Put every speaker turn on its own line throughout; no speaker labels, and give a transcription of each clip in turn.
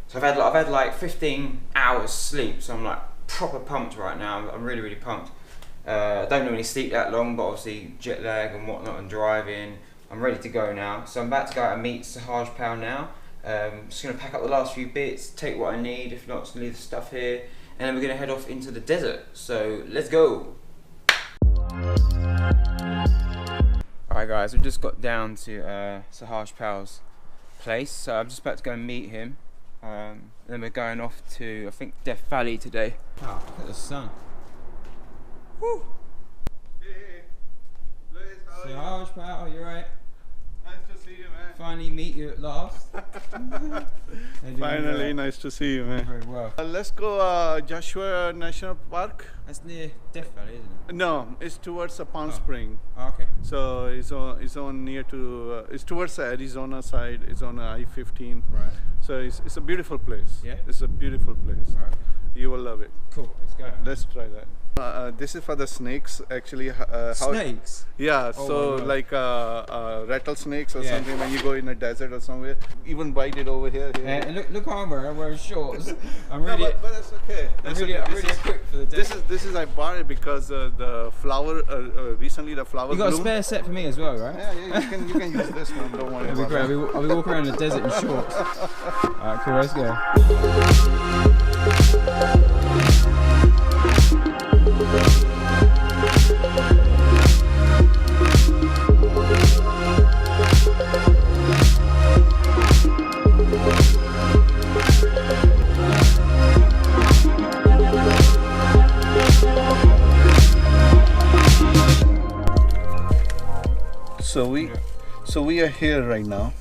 So I've had like 15 hours sleep, so I'm like proper pumped right now. I'm really pumped. I don't normally sleep that long, but obviously jet lag and whatnot and driving, I'm ready to go now. So I'm about to go out and meet Sahajpal now. Just going to pack up the last few bits, take what I need, if not, just leave the stuff here, and then we're going to head off into the desert. So let's go. Alright guys, we just got down to Sahajpal's place, so I'm just about to go and meet him. And then we're going off to, I think, Death Valley today. Oh, look at the sun. Woo!
Hey, Luis, how are you?
Sahajpal, you right?
Nice to see you, man.
Finally meet you at last.
Finally, nice to see you, man.
Very well.
Let's go Joshua National Park.
That's near Death Valley, isn't it?
No, it's towards Palm Spring.
Oh, okay.
So it's on near to it's towards the Arizona side. It's on I-15.
Right.
So it's a beautiful place.
Yeah.
It's a beautiful place.
Right.
You will love it.
Cool. Let's go.
Let's try that. This is for the snakes, actually.
Snakes?
Yeah,
Oh,
so
wow.
like rattlesnakes or
Yeah.
something when you go in a desert or somewhere. Even bite it over here.
Yeah, and look what I'm wearing. I'm wearing shorts. I'm
No,
really,
but that's okay.
I'm
That's
really,
okay.
I'm really equipped for the day.
This is I bought it because the flower recently the flower.
You got a
bloomed.
spare set for me as well, right?
Yeah, you can use this one. Don't worry
That'd be
about
great.
it.
I'll be walking around the desert in shorts. Alright, cool. Let's go.
So we are here right now.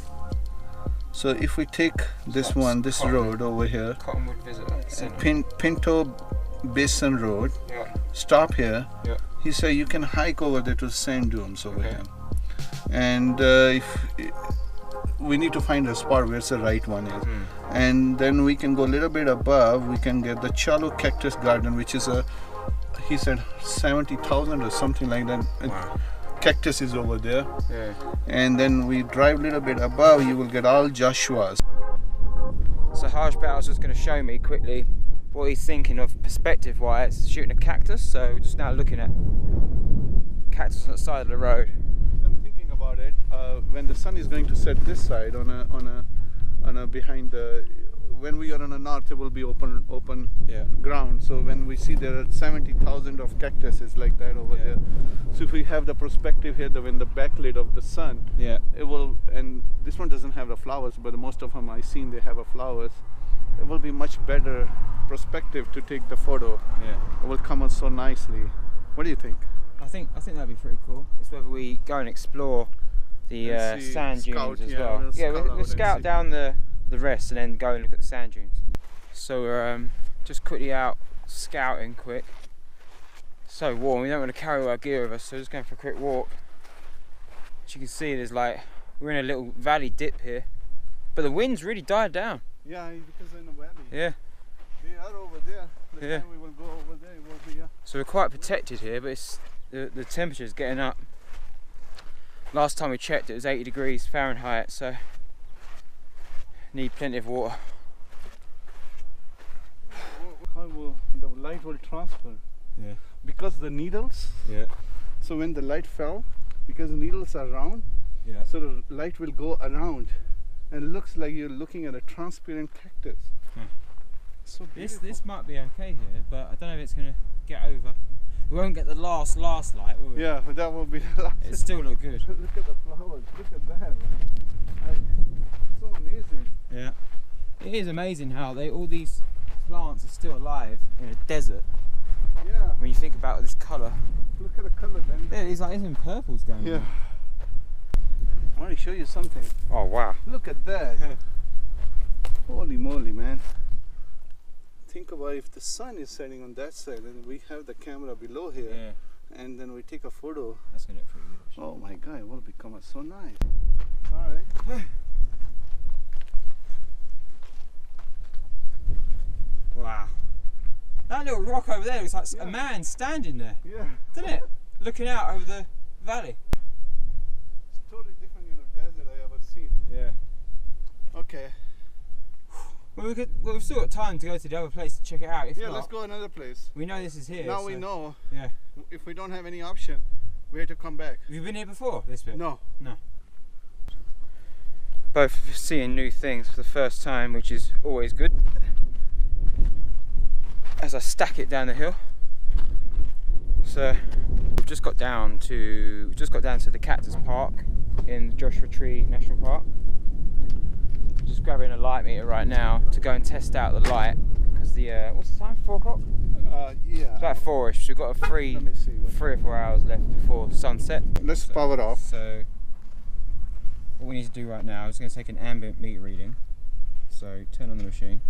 So if we take this one, this road over here,
Cottonwood Visitor Center.
Pinto Basin Road,
Yeah.
stop here.
Yeah.
He said you can hike over there to sand dunes over
Okay.
here. And if we need to find a spot where the right one is. And then we can go a little bit above, we can get the Chalo Cactus Garden, which is he said 70,000 or something like that.
Wow.
Cactus is over there.
Yeah.
And then we drive a little bit above, you will get all Joshua's.
So Sahajpal's just going to show me quickly what he's thinking of perspective-wise, shooting a cactus. So we're just now looking at cactus on the side of the road.
I'm thinking about it. When the sun is going to set this side on a behind the, when we are on the north, it will be open
Yeah.
ground. So when we see there are 70,000 of cactuses like that over
Yeah.
there. So if we have the perspective here, when the backlit of the sun,
Yeah.
it will. And this one doesn't have the flowers, but most of them I seen they have a flowers. It will be much better perspective to take the photo.
Yeah.
It will come out so nicely. What do you think?
I think that'd be pretty cool. It's whether we go and explore the
And see,
sand
scout,
dunes as
yeah,
well.
we'll
Yeah,
scout
we'll
out and
scout
see.
down the rest and then go and look at the sand dunes. So we're just quickly out scouting quick. So warm, we don't want to carry all our gear with us, so just going for a quick walk. As you can see, we're in a little valley dip here, but the wind's really died down.
Yeah, because in the valley.
Yeah.
They are over there. The
Yeah.
time we will go over there, it will be.
So we're quite protected here, but it's the temperature's getting up. Last time we checked, it was 80 degrees Fahrenheit, so need plenty of water.
How will the light will transfer?
Yeah.
Because the needles.
Yeah.
So when the light fell, because the needles are round,
Yeah.
so the light will go around, and it looks like you're looking at a transparent cactus. So beautiful.
This might be okay here, but I don't know if it's gonna get over. We won't get the last light, will we?
Yeah, but that will be the last.
It still look good.
Look at the flowers. Look at that, man. So amazing.
Yeah. It is amazing how all these plants are still alive in a desert.
Yeah.
When you think about this colour.
Look at the color then.
Yeah, it's like even purples going
Yeah.
on.
I want to show you something.
Oh wow.
Look at that. Holy moly, man. Think about if the sun is setting on that side and we have the camera below here,
Yeah.
and then we take a photo.
That's gonna look pretty good. Actually.
Oh my god, it will become so nice. Alright.
Wow. That little rock over there looks like a man standing there,
Yeah.
doesn't it? Looking out over the valley.
It's totally different kind of desert I ever seen.
Yeah.
Okay.
Well, we've still got time to go to the other place to check it out. If not,
let's go another place.
we know this is here.
Now
so
we know.
Yeah.
If we don't have any option, where to come back.
Have you been here before, this bit?
No.
No. Both seeing new things for the first time, which is always good. As I stack it down the hill. So we've just got down to the Cactus Park in Joshua Tree National Park. Just grabbing a light meter right now to go and test out the light because the what's the time? 4 o'clock?
Yeah.
It's about 4ish. So we've got a 3 or 4 hours left before sunset.
Let's power off.
So what we need to do right now is going to take an ambient meter reading. So turn on the machine.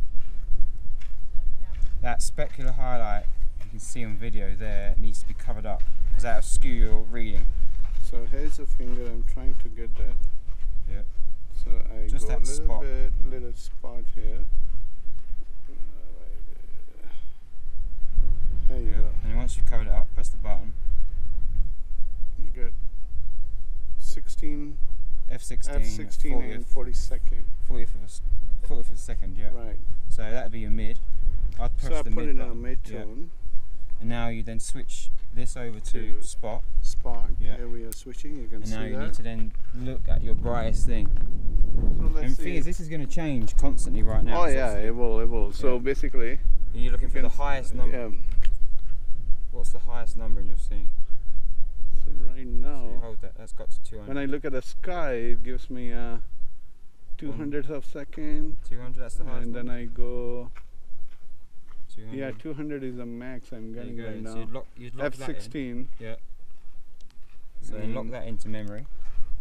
That specular highlight you can see on video there needs to be covered up because that'll skew your reading.
So here's a finger. I'm trying to get that.
Yeah.
So I
Just
go
that spot.
Little spot here. There you go.
And then once you've covered it up, press the button.
You get 16
F16
and 42nd.
40th of a second, yeah.
Right.
So that'd be your mid. I'd press
So I
the
put
mid
it in
button.
a mid-tone.
And now you then switch this over to spot.
Spot.
Yeah.
Here we are switching. You can
And
see
now
that.
you need to then look at your brightest thing.
So let's
And the
see.
thing is, this is going to change constantly right now.
Oh yeah, it will. So
Yeah.
basically,
You're looking for the highest number.
Yeah.
What's the highest number in your scene?
So right now,
So you hold that. That's got to 200.
when I look at the sky, it gives me 200th of second.
200. That's the highest.
And then
number?
I go.
200.
Yeah, 200 is the max I'm
There you
getting
go.
right
So
now.
you'd lock that in.
F16.
Yeah. So then lock that into memory.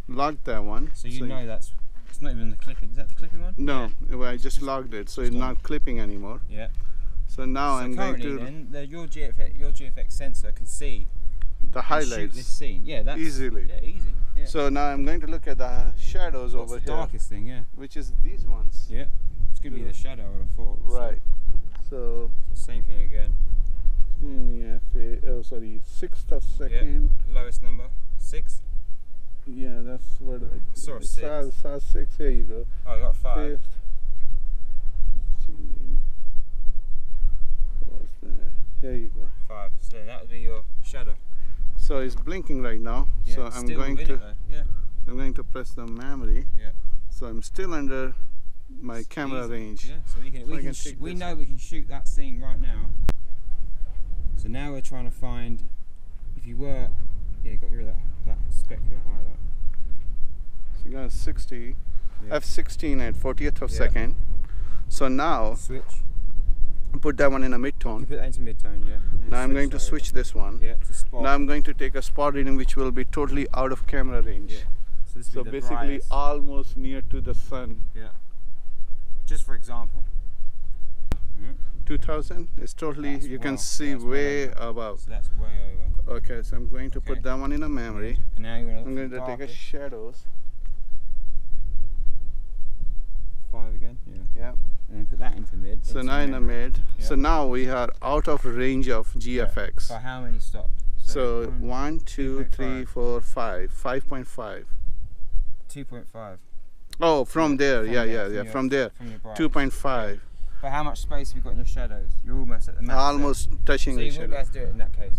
Lock that one.
So you know that's. It's not even the clipping. Is that the clipping one?
No, I just logged it, so it's
done.
not clipping anymore.
Yeah.
So now
So
I'm going
currently
to
then, your GFX sensor can see
the
and shoot
highlights
this scene. Yeah, that's
easily.
Yeah, easy. Yeah.
So now I'm going to look at the shadows
What's
over
the
here,
darkest thing? Yeah.
which is these ones.
Yeah. It's gonna be the shadow. I would have thought.
Right. So
Same thing again.
give me a 6th of second.
Lowest number 6.
Yeah, that's what I
Saw 6.
Saw 6. Here you go.
Oh, you got 5.
5th. What's that? Here you go.
5. So then that would be your shadow.
So it's blinking right now.
Yeah,
So
it's
I'm
still
going
within
to
it though. Yeah.
I'm going to press the memory.
Yeah.
So I'm still under my
It's
camera
easy.
range.
Yeah. So we can
So I can take
we
this.
know we can shoot that scene right now. So now we're trying to find if you were got rid of that specular highlight.
So you got 60,
Yeah.
F16 at 40th of
Yeah.
second. So now
Switch.
put that one in a
You
mid-tone.
put that into mid-tone, yeah. And
Now I'm going to
over.
switch this one.
Yeah, to spot.
Now I'm going to take a spot reading which will be totally out of camera range.
Yeah. So, this
So
would be the
basically
brightest.
almost near to the sun.
Yeah. Just for example.
2000 is totally,
That's
you can
well-
see
that's well
way
over.
above.
So that's way over.
Okay, so I'm going to
Okay.
put that one in a memory.
And now you're
I'm going to take a shadows.
5 again. Yeah.
Yeah.
And then put that into mid.
So
into
now in a
memory.
mid.
Yeah.
So now we are out of range of GFX.
By how many stops?
So 1, 2, 3, 4, 5. 5.5.
2.5.
Oh, from there. Yeah. From there.
From your brightest.
2.5.
But how much space have you got in your shadows? You're almost at the max.
Almost touching
So
the
you wouldn't be
shadow.
able to do it in that case.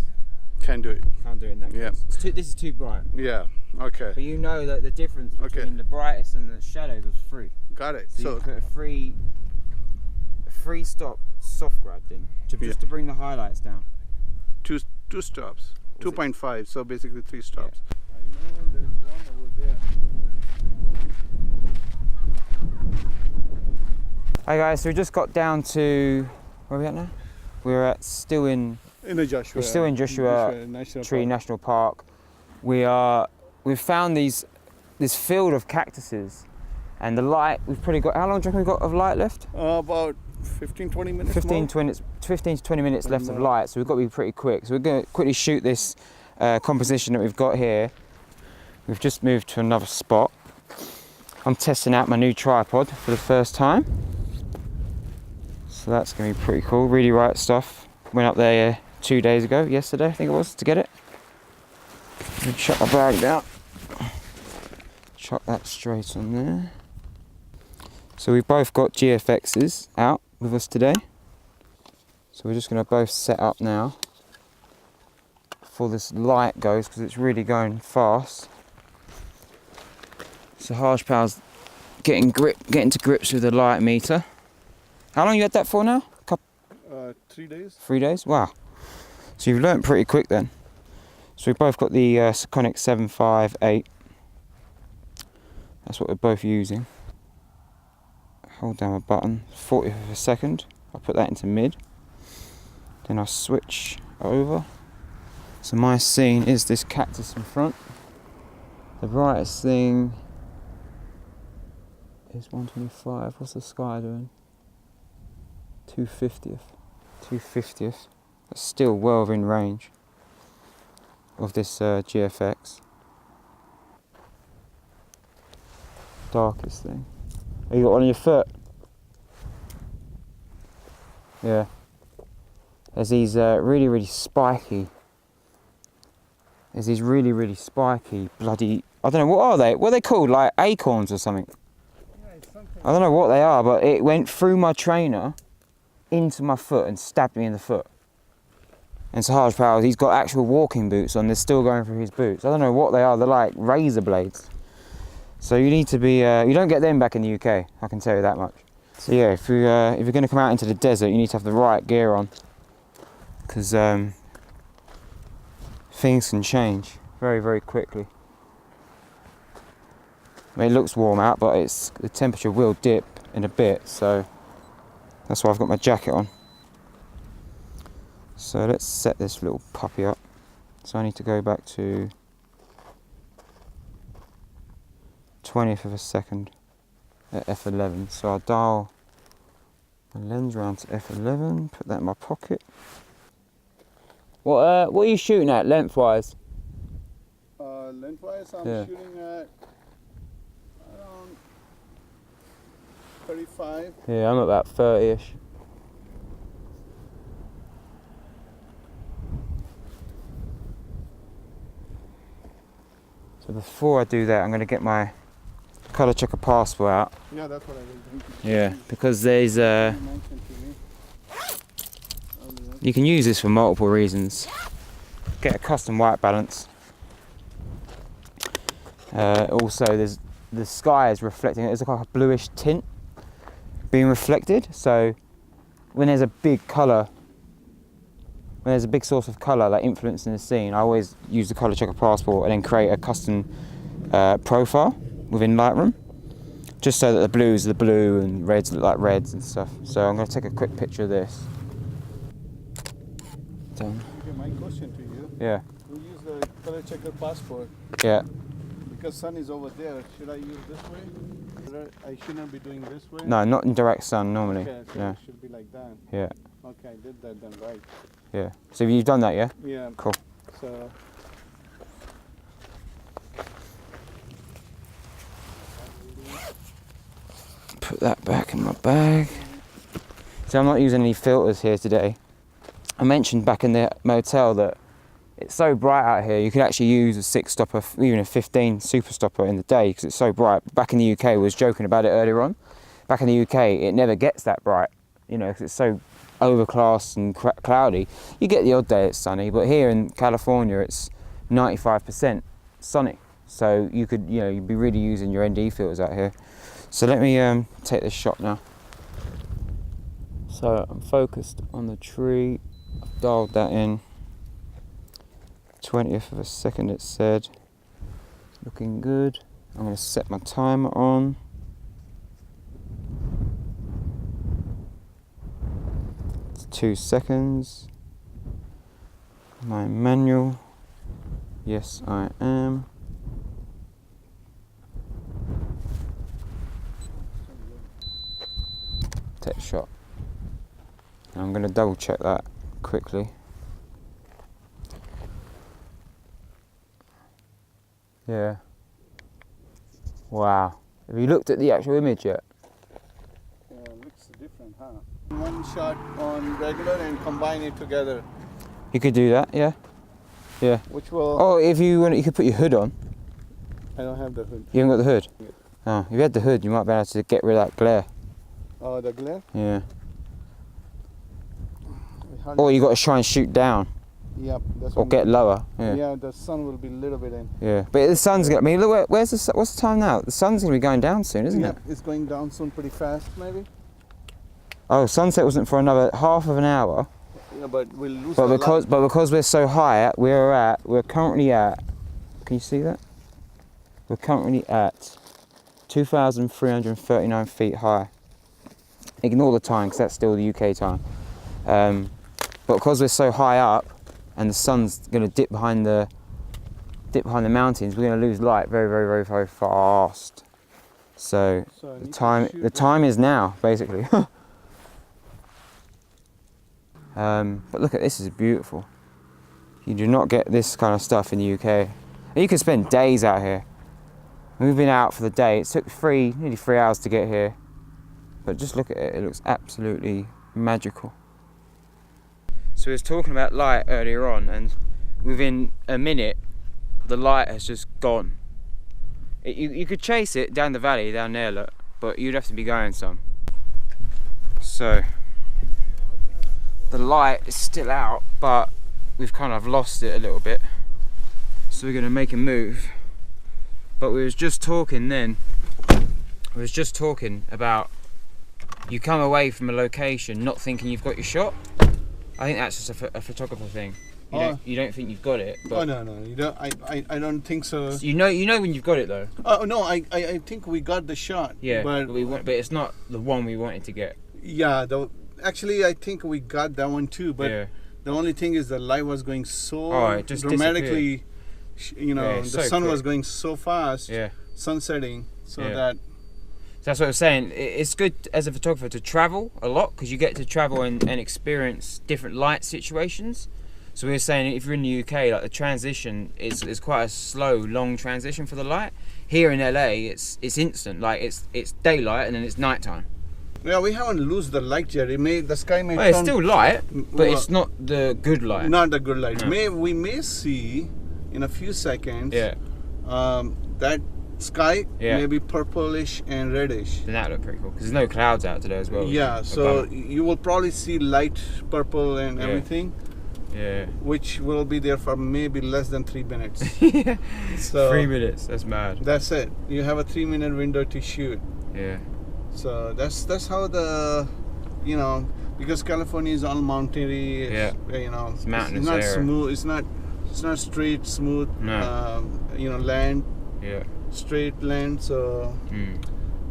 Can do it.
Can't do it in that
Yeah.
case. This is too bright.
Yeah. Okay.
But you know that the difference
Okay.
between the brightest and the shadows was 3.
Got it.
So,
So
you put a three stop soft grad thing just to bring the highlights down.
two stops.
Was it-
2.5. So basically 3 stops. I know there's one over there.
Hi guys, so we just got down to where are we at now? We're still in
Joshua.
We're still in Joshua
National
Tree
Park.
National Park. We've found this field of cactuses, and the light we've probably got. How long do you reckon we've got of light left?
About 15-20 minutes
15
more.
15 to 20 minutes left of
more.
light, so we've got to be pretty quick. So we're going to quickly shoot this composition that we've got here. We've just moved to another spot. I'm testing out my new tripod for the first time. So that's going to be pretty cool. Really right stuff. Went up there 2 days ago, yesterday I think it was, to get it. Chuck my bag down. Chuck that straight on there. So we've both got GFXs out with us today. So we're just going to both set up now before this light goes, because it's really going fast. So Sahajpal's getting to grips with the light meter. How long you had that for now?
3 days.
3 days? Wow. So you've learnt pretty quick then. So we've both got the Sekonic 758. That's what we're both using. Hold down a button, 40th of a second. I'll put that into mid. Then I'll switch over. So my scene is this cactus in front. The brightest thing is 125. What's the sky doing? 250th. 250th. That's still well within range of this GFX. Darkest thing. Oh, you got one on your foot? Yeah. There's these really spiky. There's these really spiky bloody, I don't know, what are they? What are they called? Like acorns or something?
Yeah, it's something.
I don't know what they are, but it went through my trainer into my foot and stabbed me in the foot. And Sahajpal, he's got actual walking boots on, they're still going through his boots. I don't know what they are, they're like razor blades. So you need to be, you don't get them back in the UK, I can tell you that much. So yeah, if you're going to come out into the desert, you need to have the right gear on. Because things can change very quickly. I mean, it looks warm out, but the temperature will dip in a bit, so that's why I've got my jacket on. So let's set this little puppy up. So I need to go back to 20th of a second at f11. So I'll dial my lens round to f11, put that in my pocket. What are you shooting at lengthwise?
Lengthwise, I'm shooting at around 35.
Yeah, I'm about 30ish. So before I do that, I'm going to get my colour checker passport out.
Yeah, that's what I was doing.
Yeah, because there's you can use this for multiple reasons. Get a custom white balance. Also, the sky is reflecting. It's like a bluish tint being reflected. So when there's a big colour, when there's a big source of colour like influencing the scene, I always use the colour checker passport and then create a custom profile within Lightroom, just so that the blues are the blue and reds look like reds and stuff. So I'm going to take a quick picture of this. Done.
Okay, my question to you.
Yeah.
We use the color checker passport.
Yeah.
Because sun is over there, should I use this way? I shouldn't be doing this way?
No, not in direct sun normally.
Okay, so
yeah.
it should be like that.
Yeah.
Okay, I did that then right.
Yeah. So you've done that, yeah?
Yeah.
Cool.
So
put that back in my bag. So I'm not using any filters here today. I mentioned back in the motel that it's so bright out here, you could actually use a 6 stopper, even a 15 super stopper in the day because it's so bright. Back in the UK, I was joking about it earlier on. Back in the UK, it never gets that bright, you know, because it's so overcast and cloudy. You get the odd day it's sunny, but here in California, it's 95% sunny. So you could, you know, you'd be really using your ND filters out here. So let me take this shot now. So I'm focused on the tree. I've dialed that in. 20th of a second it said. Looking good. I'm going to set my timer on. It's 2 seconds. My manual. Yes, I am. Take a shot. I'm going to double check that quickly. Yeah. Wow. Have you looked at the actual image yet?
yeah, it looks different, huh? One shot on regular and combine it together.
You could do that, yeah. Yeah.
Which will...
Oh, if you want, you could put your hood on.
I don't have the hood.
You haven't got the hood?
Yeah.
Oh, if you had the hood, you might be able to get rid of that glare.
Oh, the glare?
Yeah. Or you got to try and shoot down.
Yep. That's
or get lower. Yeah.
Yeah, the sun will be a little bit in.
Yeah, but the sun's gonna. I mean, look, where's the? What's the time now? The sun's gonna be going down soon, isn't it?
It's going down soon, pretty fast, maybe.
Oh, sunset wasn't for another half of an hour.
Yeah, but we'll lose.
But because we're so high, we're currently at. Can you see that? We're currently at 2,339 feet high. Ignore the time, because that's still the UK time. But because we're so high up, and the sun's going to dip behind the mountains, we're going to lose light very, very, very, very fast. So the time is now, basically. But look at this, is beautiful. You do not get this kind of stuff in the UK. And you can spend days out here. We've been out for the day. It took nearly 3 hours to get here. But just look at it, it looks absolutely magical. So we was talking about light earlier on, and within a minute, the light has just gone. You could chase it down the valley, down there, look, but you'd have to be going some. So, the light is still out, but we've kind of lost it a little bit. So we're gonna make a move. But we was just talking then, about you come away from a location not thinking you've got your shot. I think that's just a photographer thing. You don't think you've got it. But
no, you don't. I don't think so.
You know when you've got it though.
Oh no, I think we got the shot.
Yeah, but it's not the one we wanted to get.
Yeah, actually I think we got that one too. But yeah. The only thing is the light was going so dramatically. You know, the sun was going so fast. Yeah. Sun setting, so that.
So that's what I was saying. It's good as a photographer to travel a lot, because you get to travel and experience different light situations. So we were saying if you're in the UK, like the transition is quite a slow, long transition for the light. Here in LA, it's instant. Like it's daylight and then it's nighttime.
Yeah, we haven't lost the light yet. The sky may.
Well, it's still light, but it's not the good light.
Not the good light.
No.
We may see in a few seconds.
Yeah.
That sky may be purplish and reddish.
Then that look pretty cool, because there's no clouds out today as well.
Yeah, so you will probably see light purple and everything.
Yeah.
Which will be there for maybe less than 3 minutes.
Yeah.
So
3 minutes, that's mad.
That's it. You have a 3-minute window to shoot.
Yeah.
So that's how because California is all mountainy.
It's mountainous.
It's not smooth. It's not straight, smooth.
No.
Land.
Yeah.
Straight land. So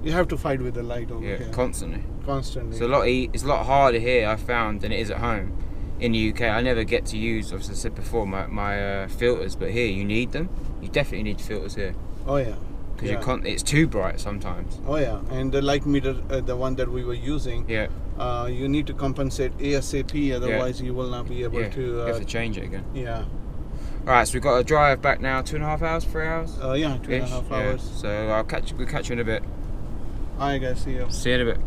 you have to fight with the light over here.
Constantly.
Constantly.
It's a lot harder here, I found, than it is at home. In the UK, I never get to use, obviously I said before, my filters, but here you need them. You definitely need filters here.
Oh yeah.
Because it's too bright sometimes.
Oh yeah, and the light meter, the one that we were using, you need to compensate ASAP, otherwise you will not be able to.
You have to change it again.
Yeah.
Alright, so we've got to drive back now, 2.5 hours, 3 hours?
Yeah, 2.5 hours.
So we'll catch you in a bit.
Alright guys, see you.
See you in a bit.